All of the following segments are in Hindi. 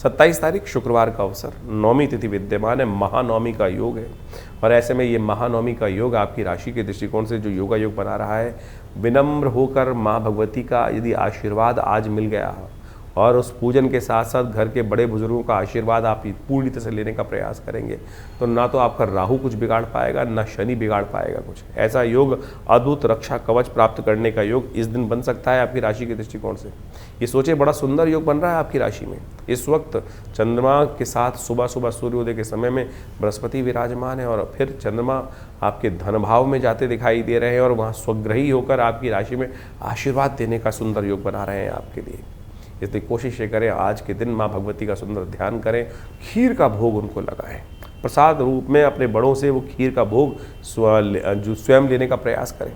27 तारीख शुक्रवार का अवसर, नौमी तिथि विद्यमान है, महानवमी का योग है। और ऐसे में ये महानवमी का योग आपकी राशि के दृष्टिकोण से जो योगा योग बना रहा है, विनम्र होकर माँ भगवती का यदि आशीर्वाद आज मिल गया और उस पूजन के साथ साथ घर के बड़े बुजुर्गों का आशीर्वाद आप पूरी तरह से लेने का प्रयास करेंगे तो ना तो आपका राहु कुछ बिगाड़ पाएगा, ना शनि बिगाड़ पाएगा कुछ। ऐसा योग, अद्भुत रक्षा कवच प्राप्त करने का योग इस दिन बन सकता है आपकी राशि के दृष्टिकोण से। ये सोचे, बड़ा सुंदर योग बन रहा है आपकी राशि में। इस वक्त चंद्रमा के साथ सुबह सुबह सूर्योदय के समय में बृहस्पति विराजमान है और फिर चंद्रमा आपके धन भाव में जाते दिखाई दे रहे हैं और वहाँ स्वग्रही होकर आपकी राशि में आशीर्वाद देने का सुंदर योग बना रहे हैं आपके लिए। इसलिए कोशिश ये करें, आज के दिन माँ भगवती का सुंदर ध्यान करें, खीर का भोग उनको लगाएं, प्रसाद रूप में अपने बड़ों से वो खीर का भोग जो स्वयं लेने का प्रयास करें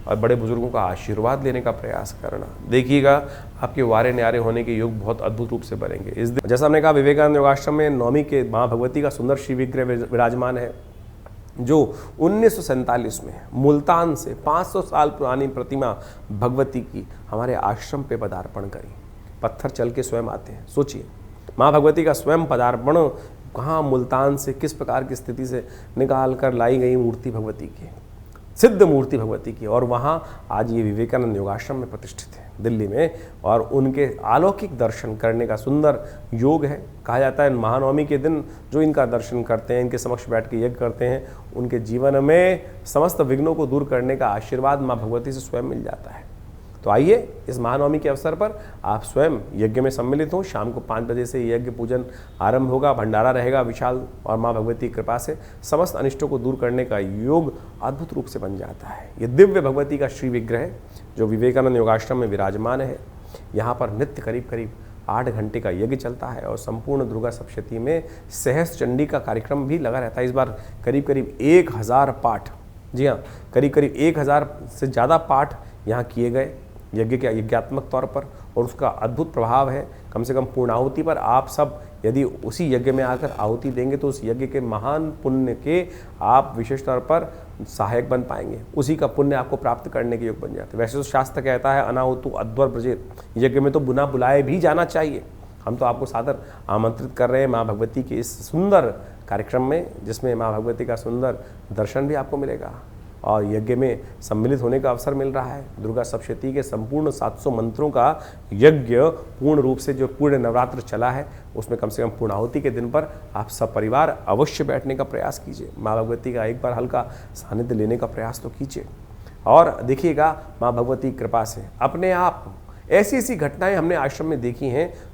और बड़े बुजुर्गों का आशीर्वाद लेने का प्रयास करना। देखिएगा आपके वारे न्यारे होने के योग बहुत अद्भुत रूप से बनेंगे इस दिन। जैसा हमने कहा, विवेकानंद योगाश्रम में नवमी के माँ भगवती का सुंदर श्री विग्रह विराजमान है, जो 1947 में मुल्तान से 500 साल पुरानी प्रतिमा भगवती की हमारे आश्रम पे पदार्पण करी। पत्थर चल के स्वयं आते हैं। सोचिए, माँ भगवती का स्वयं पदार्पण कहाँ, मुल्तान से किस प्रकार की स्थिति से निकाल कर लाई गई मूर्ति भगवती की, सिद्ध मूर्ति भगवती की, और वहाँ आज ये विवेकानंद योगाश्रम में प्रतिष्ठित है दिल्ली में। और उनके अलौकिक दर्शन करने का सुंदर योग है। कहा जाता है महानवमी के दिन जो इनका दर्शन करते हैं, इनके समक्ष बैठ के यज्ञ करते हैं, उनके जीवन में समस्त विघ्नों को दूर करने का आशीर्वाद माँ भगवती से स्वयं मिल जाता है। तो आइए इस महानवमी के अवसर पर आप स्वयं यज्ञ में सम्मिलित हों। शाम को 5 बजे से यज्ञ पूजन आरंभ होगा, भंडारा रहेगा विशाल, और माँ भगवती की कृपा से समस्त अनिष्टों को दूर करने का योग अद्भुत रूप से बन जाता है। ये दिव्य भगवती का श्री विग्रह जो विवेकानंद योगाश्रम में विराजमान है, यहाँ पर नित्य करीब करीब 8 घंटे का यज्ञ चलता है और संपूर्ण दुर्गा सप्तशती में सहस्त्र चंडी का कार्यक्रम भी लगा रहता है। इस बार करीब करीब 1000 पाठ, जी हाँ, करीब करीब 1000 से ज़्यादा पाठ यहाँ किए गए यज्ञ के यज्ञात्मक तौर पर, और उसका अद्भुत प्रभाव है। कम से कम पूर्णाहुति पर आप सब यदि उसी यज्ञ में आकर आहुति देंगे तो उस यज्ञ के महान पुण्य के आप विशेष तौर पर सहायक बन पाएंगे, उसी का पुण्य आपको प्राप्त करने के योग बन जाते हैं। वैसे तो शास्त्र कहता है अनाहुतु अध्वर ब्रजेत, यज्ञ में तो बिना बुलाए भी जाना चाहिए। हम तो आपको सादर आमंत्रित कर रहे हैं माँ भगवती के इस सुंदर कार्यक्रम में, जिसमें माँ भगवती का सुंदर दर्शन भी आपको मिलेगा और यज्ञ में सम्मिलित होने का अवसर मिल रहा है। दुर्गा सप्तशती के संपूर्ण 700 मंत्रों का यज्ञ पूर्ण रूप से जो पूर्ण नवरात्र चला है, उसमें कम से कम पूर्णाहुति के दिन पर आप सब परिवार अवश्य बैठने का प्रयास कीजिए। माँ भगवती का एक बार हल्का सानिध्य लेने का प्रयास तो कीजिए। और देखिएगा माँ भगवती की कृपा से अपने आप ऐसी ऐसी घटनाएं हमने आश्रम में देखी हैं